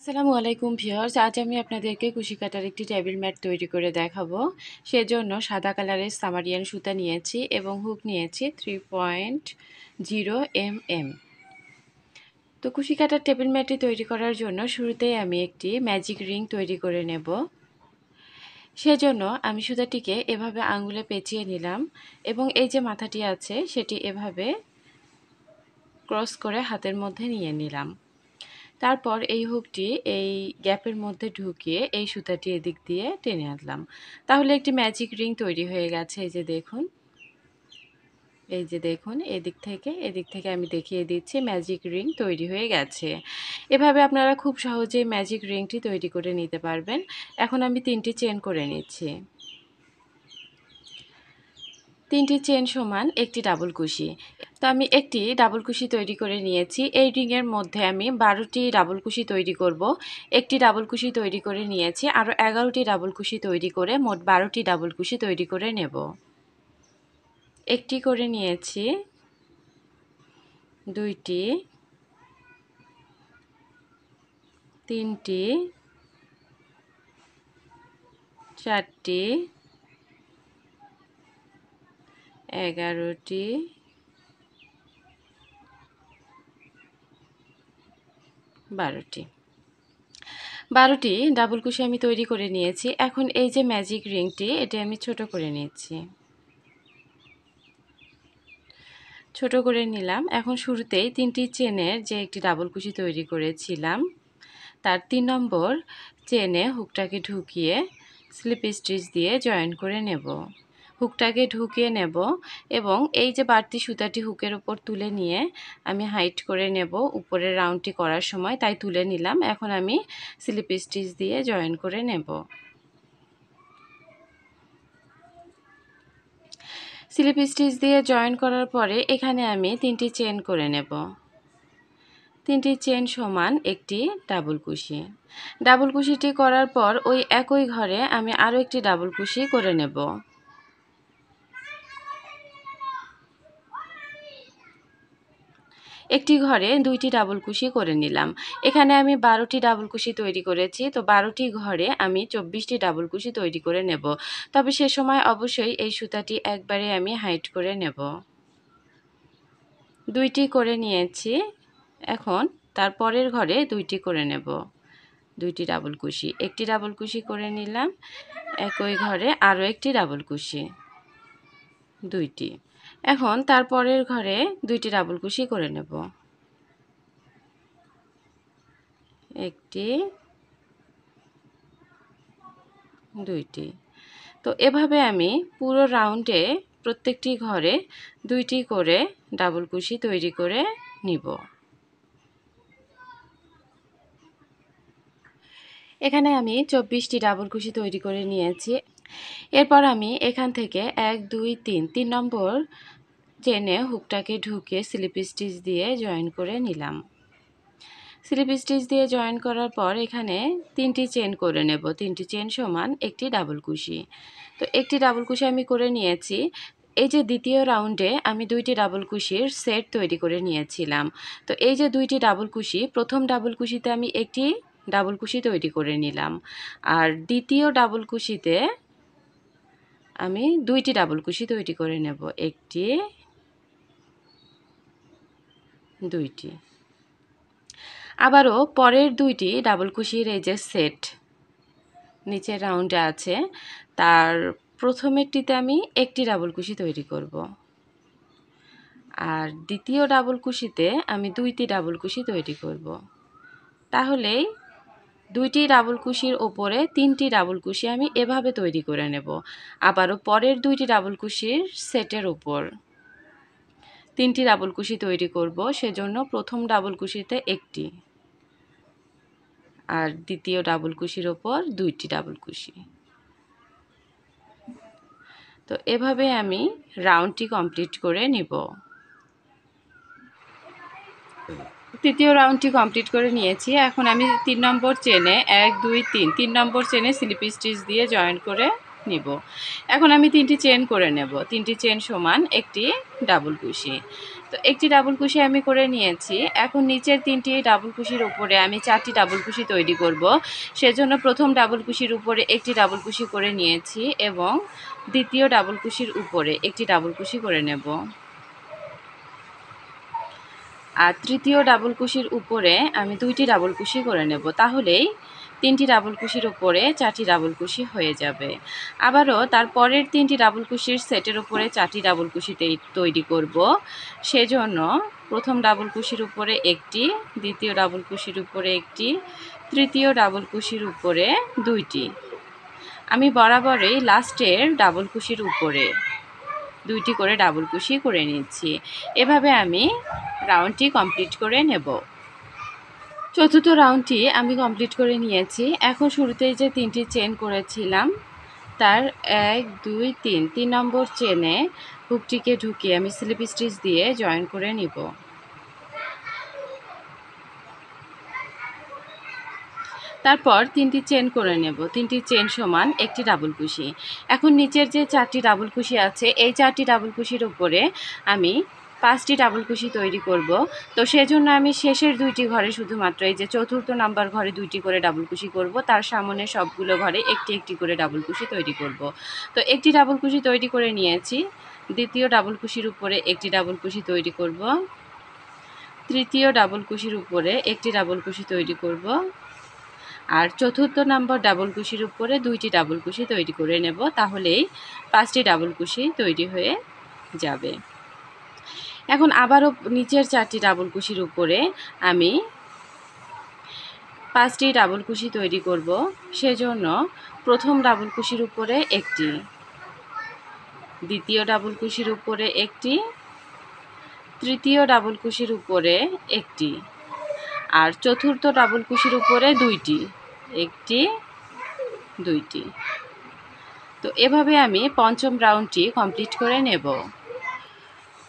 আসসালামু আলাইকুম ভিউয়ার্স, আজ আমি আপনাদেরকে কুশি কাটার একটি টেবিল ম্যাট তৈরি করে দেখাবো। সেজন্য সাদা কালারের সামারিয়ান সুতা নিয়েছি এবং হুক নিয়েছি 3.0 mm। তো কুশি কাটার টেবিল ম্যাটটি তৈরি করার জন্য শুরুতেই আমি একটি ম্যাজিক রিং তৈরি করে নেব। সেজন্য আমি সুতাটিকে এভাবে আঙ্গুলে পেঁচিয়ে নিলাম এবং এই যে মাথাটি আছে সেটি এভাবে ক্রস করে হাতের মধ্যে নিয়ে নিলাম। তারপর এই হুকটি এই গ্যাপের মধ্যে ঢুকিয়ে এই সুতাটি এদিক দিয়ে টেনে আনলাম। তাহলে একটি ম্যাজিক রিং তৈরি হয়ে গেছে। এই যে দেখুন এদিক থেকে আমি দেখিয়ে দিচ্ছি, ম্যাজিক রিং তৈরি হয়ে গেছে। এভাবে আপনারা খুব সহজেই ম্যাজিক রিংটি তৈরি করে নিতে পারবেন। এখন আমি 3টি চেন করে নিচ্ছি। 3টি চেন সমান একটি ডাবল কুশি। তো আমি একটি ডাবল কুশি তৈরি করে নিয়েছি। এই রিংয়ের মধ্যে আমি 12টি ডাবল কুশি তৈরি করব। একটি ডাবল কুশি তৈরি করে নিয়েছি, আরও 11টি ডাবল কুশি তৈরি করে মোট 12টি ডাবল কুশি তৈরি করে নেব। একটি করে নিয়েছি, 2টি, 3টি, 4টি, 11টি, 12টি ডাবল কুশি আমি তৈরি করে নিয়েছি। এখন এই যে ম্যাজিক রিংটি, এটি আমি ছোট করে নিচ্ছি। ছোট করে নিলাম। এখন শুরুতেই 3টি চেনের যে একটি ডাবল কুশি তৈরি করেছিলাম তার 3 নম্বর চেনে হুকটাকে ঢুকিয়ে স্লিপ স্টিচ দিয়ে জয়েন করে নেব। হুকটাকে ঢুকিয়ে নেব এবং এই যে বাড়তি সুতাটি হুকের উপর তুলে নিয়ে আমি হাইট করে নেব উপরের রাউন্ডটি করার সময়, তাই তুলে নিলাম। এখন আমি স্লিপ স্টিচ দিয়ে জয়েন করে নেব। স্লিপ স্টিচ দিয়ে জয়েন করার পরে এখানে আমি 3টি চেন করে নেব। 3টি চেন সমান একটি ডাবল কুশি। ডাবল কুশিটি করার পর ওই একই ঘরে আমি আরও একটি ডাবল কুশি করে নেব। একটি ঘরে 2টি ডাবল কুশি করে নিলাম। এখানে আমি 12টি ডাবল কুশি তৈরি করেছি, তো 12টি ঘরে আমি 24টি ডাবল কুশি তৈরি করে নেব। তবে সে সময় অবশ্যই এই সুতাটি একবারে আমি হাইট করে নেব। 2টি করে নিয়েছি। এখন তার পরের ঘরে 2টি করে নেব। 2টি ডাবল কুশি, একটি ডাবল কুশি করে নিলাম। একই ঘরে আরও একটি ডাবল কুশি, 2টি। এখন তার পরের ঘরে 2টি ডাবল কুশি করে নেব। একটি, 2টি। তো এভাবে আমি পুরো রাউন্ডে প্রত্যেকটি ঘরে 2টি করে ডাবল কুশি তৈরি করে নিব। এখানে আমি 24টি ডাবল কুশি তৈরি করে নিয়েছি। এরপর আমি এখান থেকে 1 2 3 নম্বর চেনে হুকটাকে ঢুকিয়ে স্লিপ স্টিচ দিয়ে জয়েন করে নিলাম। স্লিপ স্টিচ দিয়ে জয়েন করার পর এখানে 3টি চেন করে নেব। 3টি চেন সমান একটি ডাবল কুশি। তো একটি ডাবল কুশি আমি করে নিয়েছি। এই যে দ্বিতীয় রাউন্ডে আমি 2টি ডাবল কুশির সেট তৈরি করে নিয়েছিলাম। তো এই যে 2টি ডাবল কুশি, প্রথম ডাবল কুশিতে আমি একটি ডাবল কুশি তৈরি করে নিলাম, আর দ্বিতীয় ডাবল কুশিতে আমি 2টি ডাবল কুশি তৈরি করে নেব। একটি, 2টি। আবারও পরের 2টি ডাবল কুশির এই যে সেট নিচের রাউন্ডে আছে, তার প্রথমেরটিতে আমি একটি ডাবল কুশি তৈরি করব, আর দ্বিতীয় ডাবল কুশিতে আমি 2টি ডাবল কুশি তৈরি করব। তাহলেই 2টি ডাবল কুশির ওপরে 3টি ডাবল কুশি আমি এভাবে তৈরি করে নেব। আবারও পরের 2টি ডাবল কুশির সেটের উপর 3টি ডাবল কুশি তৈরি করব, সেজন্য প্রথম ডাবল কুশিতে একটি, আর দ্বিতীয় ডাবল কুশির ওপর 2টি ডাবল কুশি। তো এভাবে আমি রাউন্ডটি কমপ্লিট করে নিব। তৃতীয় রাউন্ডটি কমপ্লিট করে নিয়েছি। এখন আমি 3 নম্বর চেনে 1 2 3 নম্বর চেনে স্লিপ স্টিচ দিয়ে জয়েন করে নিব। এখন আমি 3টি চেন করে নেব। 3টি চেন সমান একটি ডাবল কুশি। তো একটি ডাবল কুশি আমি করে নিয়েছি। এখন নিচের 3টি ডাবল কুশির উপরে আমি 4টি ডাবল কুশি তৈরি করব। সেজন্য প্রথম ডাবল কুশির উপরে একটি ডাবল কুশি করে নিয়েছি এবং দ্বিতীয় ডাবল কুশির উপরে একটি ডাবল কুশি করে নেব। আর তৃতীয় ডাবল কুশির উপরে আমি 2টি ডাবল কুশি করে নেব। তাহলেই 3টি ডাবল কুশির উপরে 4টি ডাবল কুশি হয়ে যাবে। আবারও তার পরের 3টি ডাবল কুশির সেটের উপরে 4টি ডাবল কুশি তৈরি করব। সেজন্য প্রথম ডাবল কুশির উপরে একটি, দ্বিতীয় ডাবল কুশির উপরে একটি, তৃতীয় ডাবল কুশির উপরে 2টি। আমি বরাবরই লাস্টের ডাবল কুশির উপরে 2টি করে ডাবল কুশি করে নিচ্ছি। এভাবে আমি রাউন্ডটি কমপ্লিট করে নেব। চতুর্থ রাউন্ডটি আমি কমপ্লিট করে নিয়েছি। এখন শুরুতেই যে 3টি চেন করেছিলাম তার 1 2 3 নম্বর চেনে হুকটিকে ঢুকিয়ে আমি স্লিপ স্টিচ দিয়ে জয়েন করে নিব। তারপর 3টি চেন করে নেব। 3টি চেন সমান একটি ডাবল কুশি। এখন নিচের যে 4টি ডাবল কুশি আছে এই 4টি ডাবল কুশির উপরে আমি 5টি ডাবল কুশি তৈরি করব। তো সেজন্য আমি শেষের 2টি ঘরে শুধুমাত্র এই যে চতুর্থ নাম্বার ঘরে 2টি করে ডাবল কুশি করব, তার সামনে সবগুলো ঘরে একটি একটি করে ডাবল কুশি তৈরি করব। তো একটি ডাবল কুশি তৈরি করে নিয়েছি। দ্বিতীয় ডাবল কুশির উপরে একটি ডাবল কুশি তৈরি করব, তৃতীয় ডাবল কুশির উপরে একটি ডাবল কুশি তৈরি করব, আর চতুর্থ নাম্বার ডাবল কুশির উপরে 2টি ডাবল কুশি তৈরি করে নেব। তাহলেই 5টি ডাবল কুশি তৈরি হয়ে যাবে। এখন আবারও নিচের 4টি ডাবল কুশির উপরে আমি 5টি ডাবল কুশি তৈরি করব। সেজন্য প্রথম ডাবল কুশির উপরে একটি, দ্বিতীয় ডাবল কুশির উপরে একটি, তৃতীয় ডাবল কুশির উপরে একটি, আর চতুর্থ ডাবল কুশির উপরে 2টি, একটি 2টি। তো এভাবে আমি পঞ্চম রাউন্ডটি কমপ্লিট করে নেব।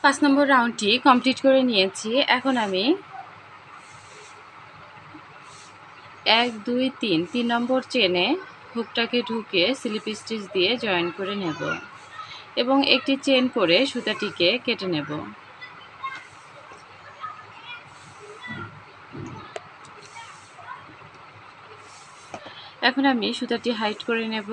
5 নম্বর রাউন্ডটি কমপ্লিট করে নিয়েছি। এখন আমি 1 2 3 নম্বর চেনে হুকটাকে ঢুকে স্লিপ স্টিচ দিয়ে জয়েন করে নেব এবং একটি চেন করে সুতাটিকে কেটে নেব। এখন আমি সুতাটি হাইট করে নেব।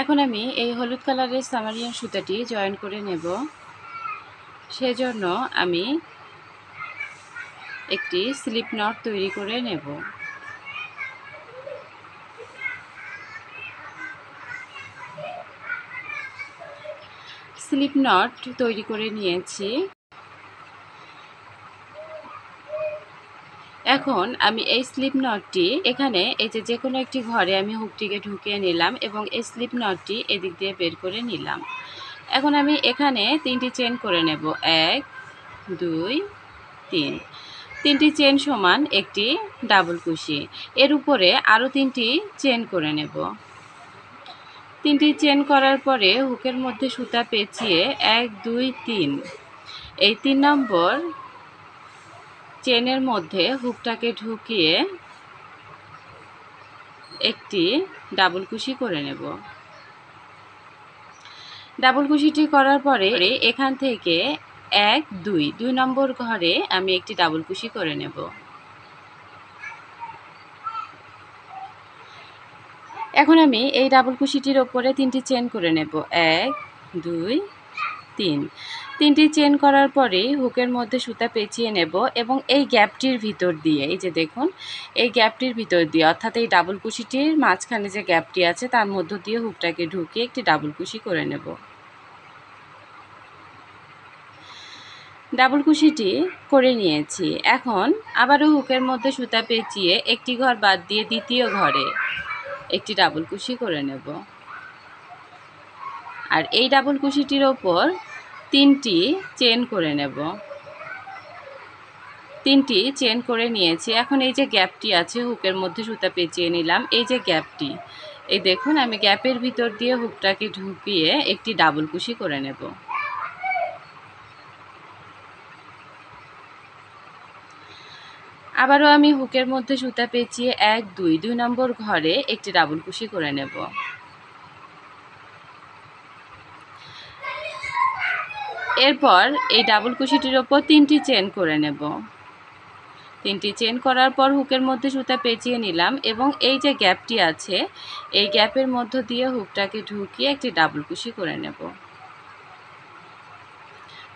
এখন আমি এই হলুদ কালারের সামারিয়ান সুতাটি জয়েন করে নেব। সেজন্য আমি একটি স্লিপ নট তৈরি করে নেব। স্লিপ নট তৈরি করে নিয়েছি। এখন আমি এই স্লিপ নটটি এখানে এই যে কোনো একটি ঘরে আমি হুকটিকে ঢুকিয়ে নিলাম এবং এই স্লিপ নটটি এদিক দিয়ে বের করে নিলাম। এখন আমি এখানে 3টি চেন করে নেব, 1 2 3। 3টি চেন সমান একটি ডাবল কুশি। এর উপরে আরও 3টি চেন করে নেব। 3টি চেন করার পরে হুকের মধ্যে সুতা পেঁচিয়ে 1 2 3 এই 3 নম্বর চেনের মধ্যে হুকটাকে ঢুকিয়ে একটি ডাবল কুশি করে নেব। ডাবল কুশিটি করার পরে এখান থেকে 1 2 নম্বর ঘরে আমি একটি ডাবল কুশি করে নেব। এখন আমি এই ডাবল কুশিটির ওপরে 3টি চেন করে নেব, 1 2 3। 3টি চেন করার পরে হুকের মধ্যে সুতা পেঁচিয়ে নেব এবং এই গ্যাপটির ভিতর দিয়ে, এই যে দেখুন এই গ্যাপটির ভিতর দিয়ে, অর্থাৎ এই ডাবল কুশিটির মাঝখানে যে গ্যাপটি আছে তার মধ্য দিয়ে হুকটাকে ঢুকিয়ে একটি ডাবল কুশি করে নেব। ডাবল কুশিটি করে নিয়েছি। এখন আবারও হুকের মধ্যে সুতা পেঁচিয়ে একটি ঘর বাদ দিয়ে দ্বিতীয় ঘরে একটি ডাবল কুশি করে নেব। আর এই ডাবল কুশিটির ওপর 3টি চেন করে নেব। 3টি চেন করে নিয়েছি। এখন এই যে গ্যাপটি আছে হুকের মধ্যে সুতা পেঁচিয়ে নিলাম, এই যে গ্যাপটি, এই দেখুন আমি গ্যাপের ভিতর দিয়ে হুকটাকে ঢুকিয়ে একটি ডাবল কুশি করে নেব। আবারও আমি হুকের মধ্যে সুতা পেঁচিয়ে 1 2 নম্বর ঘরে একটি ডাবল কুশি করে নেব। এরপর এই ডাবল কুশিটির ওপর 3টি চেন করে নেব। 3টি চেন করার পর হুকের মধ্যে সুতা পেঁচিয়ে নিলাম এবং এই যে গ্যাপটি আছে এই গ্যাপের মধ্য দিয়ে হুকটাকে ঢুকিয়ে একটি ডাবল কুশি করে নেব।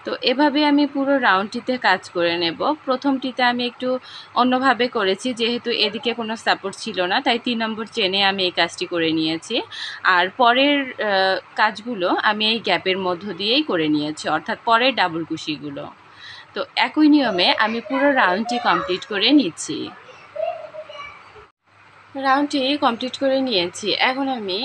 তো এভাবে আমি পুরো রাউন্ডটিতে কাজ করে নেব। প্রথমটিতে আমি একটু অন্যভাবে করেছি, যেহেতু এদিকে কোনো সাপোর্ট ছিল না, তাই 3 নম্বর চেনে আমি এই কাজটি করে নিয়েছি। আর পরের কাজগুলো আমি এই গ্যাপের মধ্য দিয়েই করে নিয়েছি, অর্থাৎ পরের ডাবল কুশিগুলো। তো একই নিয়মে আমি পুরো রাউন্ডটি কমপ্লিট করে নিচ্ছি। রাউন্ডটি কমপ্লিট করে নিয়েছি। এখন আমি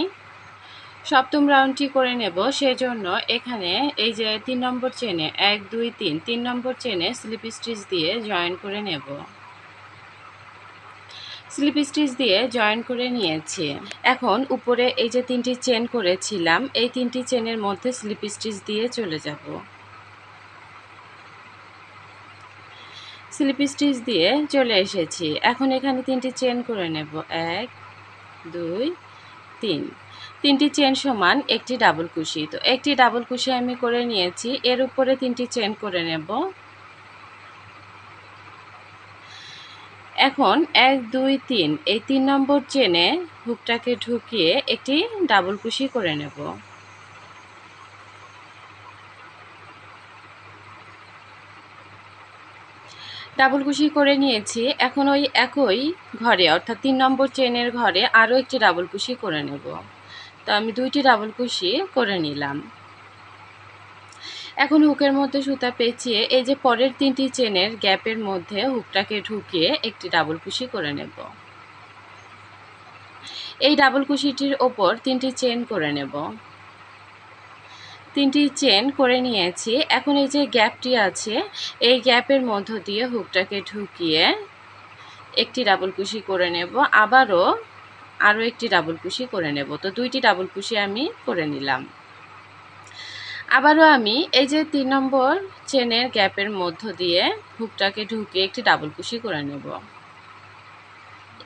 সপ্তম রাউন্ডটি করে নেব। সেজন্য এখানে এই যে 3 নম্বর চেনে 1 2 3 নম্বর চেনে স্লিপ স্টিচ দিয়ে জয়েন করে নেব। স্লিপ স্টিচ দিয়ে জয়েন করে নিয়েছি। এখন উপরে এই যে 3টি চেন করেছিলাম এই 3টি চেনের মধ্যে স্লিপ স্টিচ দিয়ে চলে যাব। স্লিপ স্টিচ দিয়ে চলে এসেছি। এখন এখানে 3টি চেন করে নেব। 1 2 3 3টি চেন সমান একটি ডাবল কুশি। তো একটি ডাবল কুশি আমি করে নিয়েছি। এর উপরে 3টি চেন করে নেব। এখন 1 2 3 এই 3 নম্বর চেনে হুকটাকে ঢুকিয়ে একটি ডাবল কুশি করে নেব। ডাবল কুশি করে নিয়েছি। এখন ওই একই ঘরে অর্থাৎ 3 নম্বর চেনের ঘরে আরও একটি ডাবল কুশি করে নেব। তো আমি 2টি ডাবল কুশি করে নিলাম। এখন হুকের মধ্যে সুতা পেঁচিয়ে এই যে পরের 3টি চেনের গ্যাপের মধ্যে হুকটাকে ঢুকিয়ে একটি ডাবল কুশি করে নেব। এই ডাবল কুশিটির ওপর 3টি চেন করে নেব। 3টি চেন করে নিয়েছি। এখন এই যে গ্যাপটি আছে এই গ্যাপের মধ্য দিয়ে হুকটাকে ঢুকিয়ে একটি ডাবল কুশি করে নেব। আরও একটি ডাবল কুশি করে নেব। তো 2টি ডাবল কুশি আমি করে নিলাম। আবারও আমি এই যে 3 নম্বর চেনের গ্যাপের মধ্য দিয়ে হুকটাকে ঢুকিয়ে একটি ডাবল কুশি করে নেব।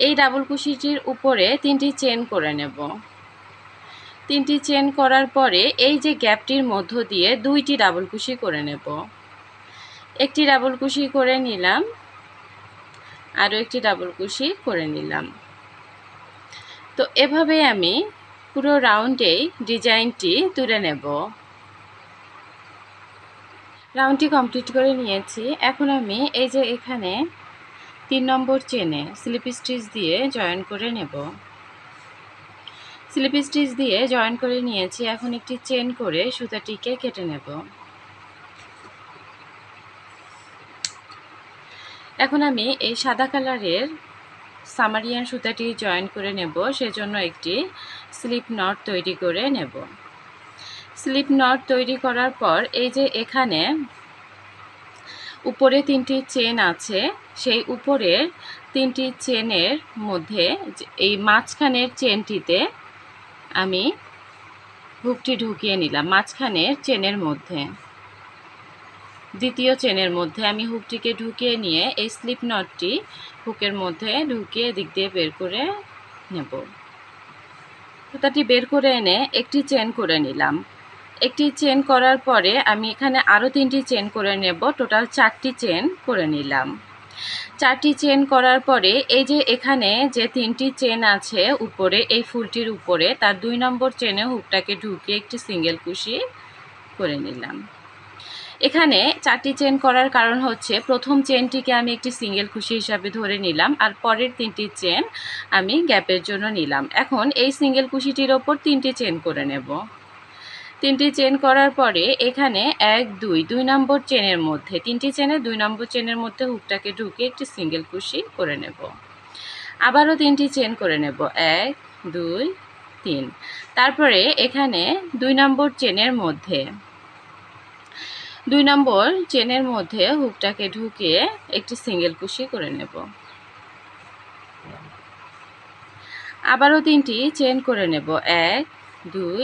এই ডাবল কুশিটির উপরে 3টি চেন করে নেব। 3টি চেন করার পরে এই যে গ্যাপটির মধ্য দিয়ে 2টি ডাবল কুশি করে নেব। একটি ডাবল কুশি করে নিলাম, আরও একটি ডাবল কুশি করে নিলাম। তো এভাবে আমি পুরো রাউন্ডেই ডিজাইনটি তুলে নেব। রাউন্ডটি কমপ্লিট করে নিয়েছি। এখন আমি এই যে এখানে 3 নম্বর চেনে স্লিপ স্টিচ দিয়ে জয়েন করে নেব। স্লিপ স্টিচ দিয়ে জয়েন করে নিয়েছি। এখন একটি চেন করে সুতাটিকে কেটে নেব। এখন আমি এই সাদা কালারের সামারিয়ান সুতাটি জয়েন করে নেব। সেজন্য একটি স্লিপ নট তৈরি করে নেব। স্লিপ নট তৈরি করার পর এই যে এখানে উপরে 3টি চেন আছে, সেই উপরের 3টি চেনের মধ্যে এই মাঝখানের চেনটিতে আমি হুকটি ঢুকিয়ে নিলাম। মাঝখানের চেনের মধ্যে দ্বিতীয় চেনের মধ্যে আমি হুকটিকে ঢুকিয়ে নিয়ে এই স্লিপ নটটি হুকের মধ্যে ঢুকিয়ে দিক দিয়ে বের করে নেব। সুতাটি বের করে এনে একটি চেন করে নিলাম। একটি চেন করার পরে আমি এখানে আরও 3টি চেন করে নেব। টোটাল 4টি চেন করে নিলাম। 4টি চেন করার পরে এই যে এখানে যে 3টি চেন আছে উপরে এই ফুলটির উপরে তার 2 নম্বর চেনে হুকটাকে ঢুকিয়ে একটি সিঙ্গেল কুশি করে নিলাম। এখানে 4টি চেন করার কারণ হচ্ছে প্রথম চেনটিকে আমি একটি সিঙ্গেল কুশি হিসাবে ধরে নিলাম আর পরের 3টি চেন আমি গ্যাপের জন্য নিলাম। এখন এই সিঙ্গেল কুশিটির ওপর 3টি চেন করে নেব। 3টি চেন করার পরে এখানে 1 2 নম্বর চেনের মধ্যে 3টি চেনে 2 নম্বর চেনের মধ্যে হুকটাকে ঢুকিয়ে একটি সিঙ্গেল কুশি করে নেব। আবারও 3টি চেন করে নেব। 1 2 3। তারপরে এখানে 2 নম্বর চেনের মধ্যে 2 নম্বর চেনের মধ্যে হুকটাকে ঢুকিয়ে একটি সিঙ্গেল কুশি করে নেব। আবারও 3টি চেন করে নেব। 1 2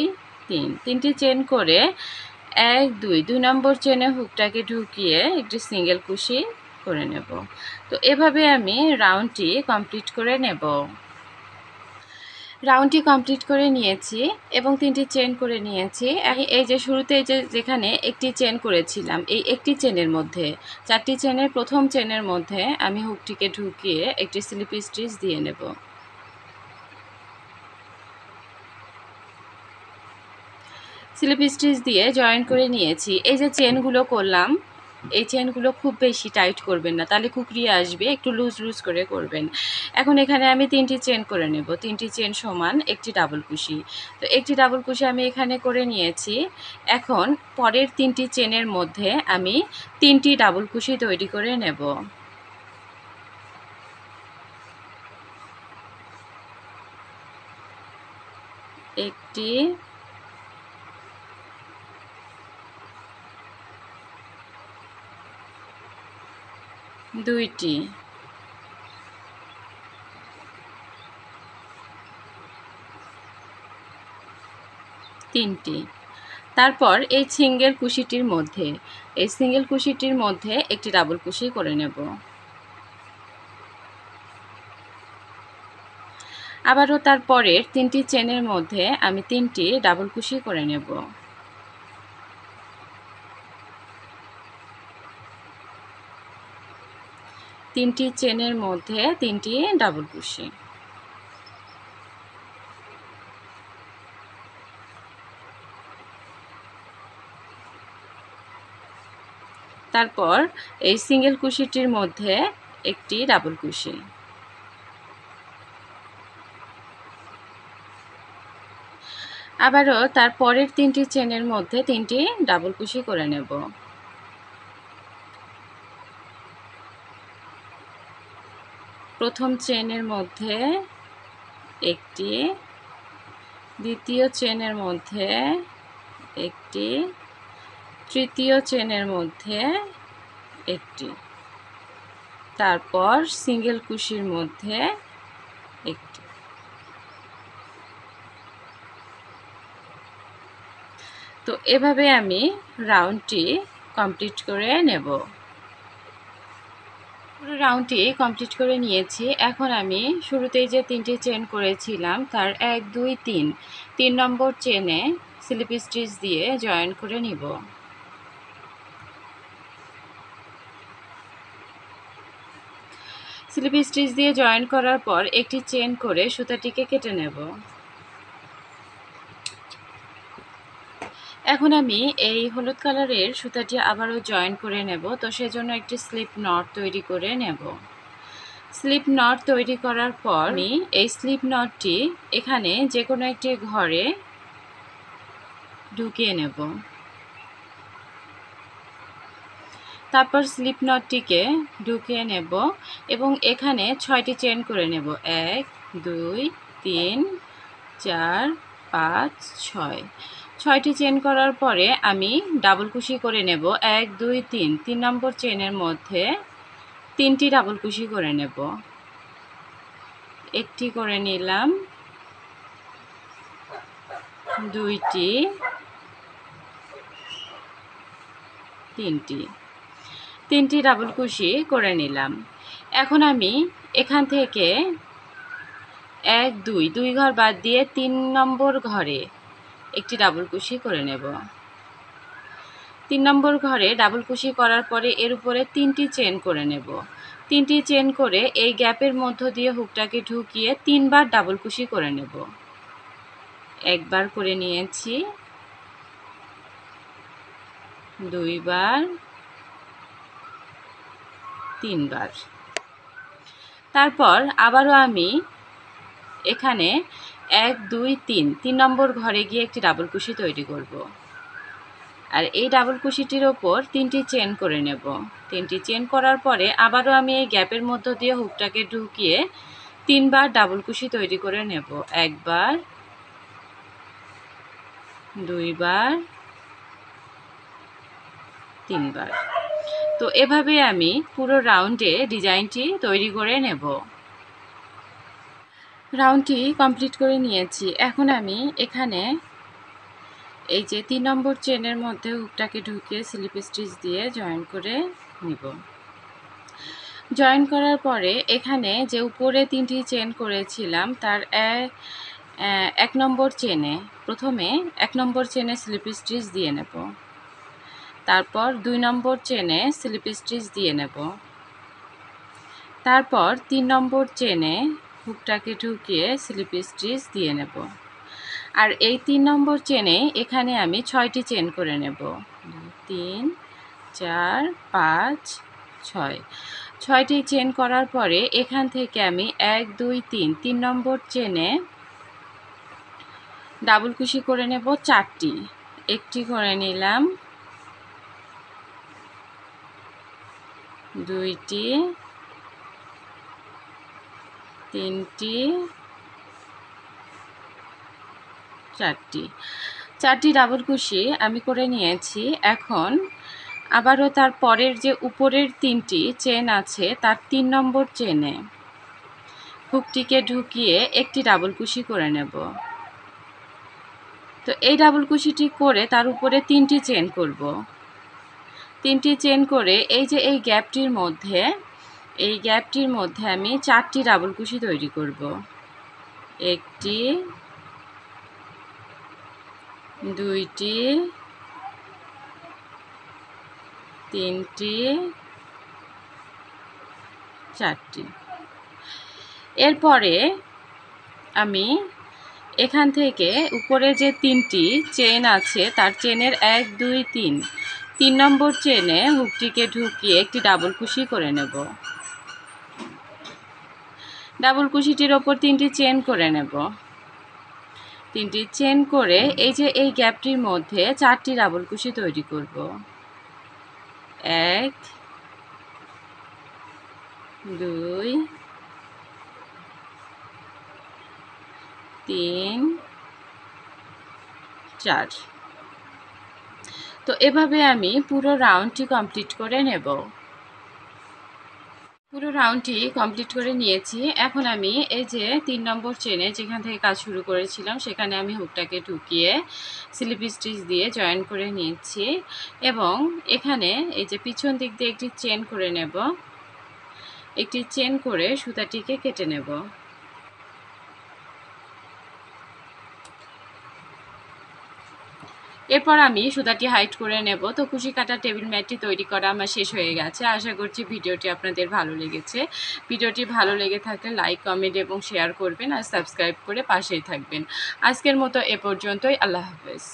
3। 3টি চেন করে 1 2 নম্বর চেনে হুকটাকে ঢুকিয়ে একটি সিঙ্গেল কুশি করে নেব। তো এভাবে আমি রাউন্ডটি কমপ্লিট করে নেব। রাউন্ডটি কমপ্লিট করে নিয়েছি এবং 3টি চেন করে নিয়েছি। এই যে শুরুতে যেখানে একটি চেন করেছিলাম, এই একটি চেনের মধ্যে 4টি চেনের প্রথম চেনের মধ্যে আমি হুকটিকে ঢুকিয়ে একটি স্লিপ স্টিচ দিয়ে নেব। স্লিপ স্টিচ দিয়ে জয়েন করে নিয়েছি। এই যে চেনগুলো করলাম, এই চেনগুলো খুব বেশি টাইট করবেন না, তাহলে কুকড়িয়ে আসবে, একটু লুজ লুজ করে করবেন। এখন এখানে আমি 3টি চেন করে নেব। 3টি চেন সমান একটি ডাবল কুশি। তো একটি ডাবল কুশি আমি এখানে করে নিয়েছি। এখন পরের 3টি চেনের মধ্যে আমি 3টি ডাবল কুশি তৈরি করে নেব। একটি, দুইটি, তিনটি। তারপর এই সিঙ্গেল কুশিটির মধ্যে একটি ডাবল কুশি করে নেব। আবারও তার পরের 3টি চেনের মধ্যে আমি 3টি ডাবল কুশি করে নেব। তিনটি চেনের মধ্যে 3টি ডাবল কুশি। তারপর এই সিঙ্গেল কুশিটির মধ্যে একটি ডাবল কুশি। আবারও তার পরের 3টি চেনের মধ্যে 3টি ডাবল কুশি করে নেব। প্রথম চেনের মধ্যে একটি, দ্বিতীয় চেনের মধ্যে একটি, তৃতীয় চেনের মধ্যে একটি, তারপর সিঙ্গেল কুশির মধ্যে একটি। তো এভাবে আমি রাউন্ডটি কমপ্লিট করে নেব। পুরো রাউন্ডটি কমপ্লিট করে নিয়েছি। এখন আমি শুরুতেই যে 3টি চেন করেছিলাম তার 1 2 3 নম্বর চেনে স্লিপ স্টিচ দিয়ে জয়েন করে নিব। স্লিপ স্টিচ দিয়ে জয়েন করার পর একটি চেন করে সুতাটিকে কেটে নেব। এখন আমি এই হলুদ কালারের সুতাটি আবারও জয়েন করে নেব। তো সেজন্য একটি স্লিপ নট তৈরি করে নেব। স্লিপ নট তৈরি করার পর আমি এই স্লিপ নটটি এখানে যে কোনো একটি ঘরে ঢুকিয়ে নেব। তারপর স্লিপ নটটিকে ঢুকিয়ে নেব এবং এখানে 6টি চেন করে নেব। 1 2 3 4 5 6। 6টি চেন করার পরে আমি ডাবল কুশি করে নেব। 1 2 3 নম্বর চেনের মধ্যে 3টি ডাবল কুশি করে নেব। একটি করে নিলাম, দুইটি, তিনটি ডাবল কুশি করে নিলাম। এখন আমি এখান থেকে 1 2 ঘর বাদ দিয়ে 3 নম্বর ঘরে একটি ডাবল কুশি করে নেব। 3 নম্বর ঘরে ডাবল কুশি করার পরে এর উপরে 3টি চেন করে নেব। 3টি চেন করে এই গ্যাপের মধ্য দিয়ে হুকটাকে ঢুকিয়ে 3বার ডাবল কুশি করে নেব। একবার করে নিয়েছি, 2বার, 3বার। তারপর আবারও আমি এখানে 1 2 3 নম্বর ঘরে গিয়ে একটি ডাবল কুশি তৈরি করব। আর এই ডাবল কুশিটির ওপর 3টি চেন করে নেব। 3টি চেন করার পরে আবারও আমি এই গ্যাপের মধ্য দিয়ে হুকটাকে ঢুকিয়ে 3বার ডাবল কুশি তৈরি করে নেব। একবার, 2বার, 3বার। তো এভাবে আমি পুরো রাউন্ডে ডিজাইনটি তৈরি করে নেব। রাউন্ডটি কমপ্লিট করে নিয়েছি। এখন আমি এখানে এই যে 3 নম্বর চেনের মধ্যে হুকটাকে ঢুকিয়ে স্লিপ স্টিচ দিয়ে জয়েন করে নিব। জয়েন করার পরে এখানে যে উপরে 3টি চেন করেছিলাম তার এক নম্বর চেনে প্রথমে 1 নম্বর চেনে স্লিপ স্টিচ দিয়ে নেব, তারপর 2 নম্বর চেনে স্লিপ স্টিচ দিয়ে নেব, তারপর 3 নম্বর চেনে হুকটাকে ঢুকিয়ে স্লিপ স্টিচ দিয়ে নেব। আর এই 3 নম্বর চেনে এখানে আমি 6টি চেন করে নেব। 3 4 5 6 6টি চেন করার পরে এখান থেকে আমি 1 2 3 নম্বর চেনে ডাবল কুশি করে নেব 4টি। একটি করে নিলাম, 2টি, 3টি, 4টি ডাবল কুশি আমি করে নিয়েছি। এখন আবারও তার পরের যে উপরের 3টি চেন আছে তার 3 নম্বর চেনে হুকটিকে ঢুকিয়ে একটি ডাবল কুশি করে নেব। তো এই ডাবল কুশিটি করে তার উপরে 3টি চেন করব। 3টি চেন করে এই যে এই গ্যাপটির মধ্যে আমি 4টি ডাবল কুশি তৈরি করব। 1টি, 2টি, 3টি, 4টি। এরপরে আমি এখান থেকে উপরে যে 3টি চেন আছে তার চেনের 1 2 3 নম্বর চেনে হুকটিকে ঢুকিয়ে একটি ডাবল কুশি করে নেব। ডাবল কুশিটির ওপর 3টি চেন করে নেব। 3টি চেন করে এই যে এই গ্যাপটির মধ্যে 4টি ডাবল কুশি তৈরি করব। 1 2 3 4। তো এভাবে আমি পুরো রাউন্ডটি কমপ্লিট করে নেব। পুরো রাউন্ডটি কমপ্লিট করে নিয়েছি। এখন আমি এই যে 3 নম্বর চেনে যেখান থেকে কাজ শুরু করেছিলাম সেখানে আমি হুকটাকে ঢুকিয়ে স্লিপ স্টিচ দিয়ে জয়েন করে নিয়েছি এবং এখানে এই যে পিছন দিক দিয়ে একটি চেন করে নেব। একটি চেন করে সুতাটিকে কেটে নেব। এরপর আমি সুতাটি হাইট করে নেব। তো কুশি কাটা টেবিল ম্যাটটি তৈরি করা আমার শেষ হয়ে গেছে। আশা করছি ভিডিওটি আপনাদের ভালো লেগেছে। ভিডিওটি ভালো লেগে থাকলে লাইক, কমেন্ট এবং শেয়ার করবেন আর সাবস্ক্রাইব করে পাশেই থাকবেন। আজকের মতো এ পর্যন্তই। আল্লাহ হাফেজ।